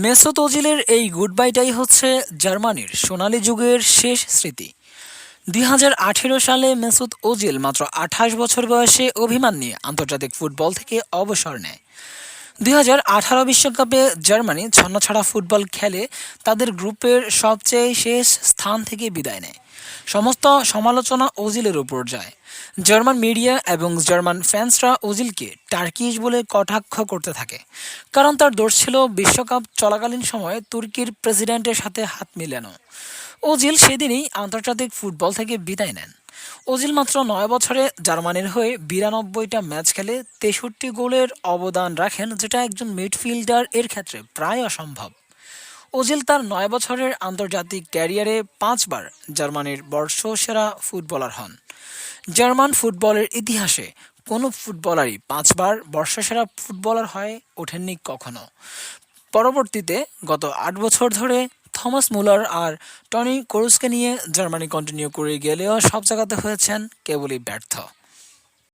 Mesut ওজিলের এই good বাইটাই হচ্ছে জার্মানির সোনালি যুগের শেষ স্মৃতি। ২০১৮ সালে মেসুত ওজিল মাত্র ২৮ বছর বয়সে অভিমান নিয়ে আন্তর্জাতিক ফুটবল থেকে অবসর নেয়। ২০১৮ বিশ্বকাপে জার্মানি ছন্নছাড়া ফুটবল খেলে তাদের গ্রুপের সবচেয়ে শেষ স্থান থেকে বিদায় নেয়। সমস্ত সমালোচনা ওজিলের উপর যায়। জার্মান মিডিয়া এবং জার্মান ফ্যান্সরা ওজিলকে টার্কিশ বলে কটাক্ষ করতে থাকে, কারণ তার দোষ ছিল বিশ্বকাপ চলাকালীন সময়ে তুর্কির প্রেসিডেন্টের সাথে হাত মিলানো। ওজিল সেদিনই আন্তর্জাতিক ফুটবল থেকে বিদায় নেন। ওজিল মাত্র ৯ বছরে জার্মানির হয়ে ৯২টা ম্যাচ খেলে ৬৩ গোলের অবদান রাখেন, যেটা একজন মিডফিল্ডার এর ক্ষেত্রে প্রায় অসম্ভব। ওজিল তার ৯ বছরের আন্তর্জাতিক ক্যারিয়ারে ৫বার জার্মানির বর্ষসেরা ফুটবলার হন। জার্মান ফুটবলের ইতিহাসে কোনো ফুটবলারই ৫বার বর্ষসেরা ফুটবলার হয়ে ওঠেননি কখনো। পরবর্তীতে গত ৮ বছর ধরে থমাস মুলার আর টনি ক্রুসকে নিয়ে জার্মানি কন্টিনিউ করে গেলেও সব জায়গাতে হয়েছেন কেবলই ব্যর্থ।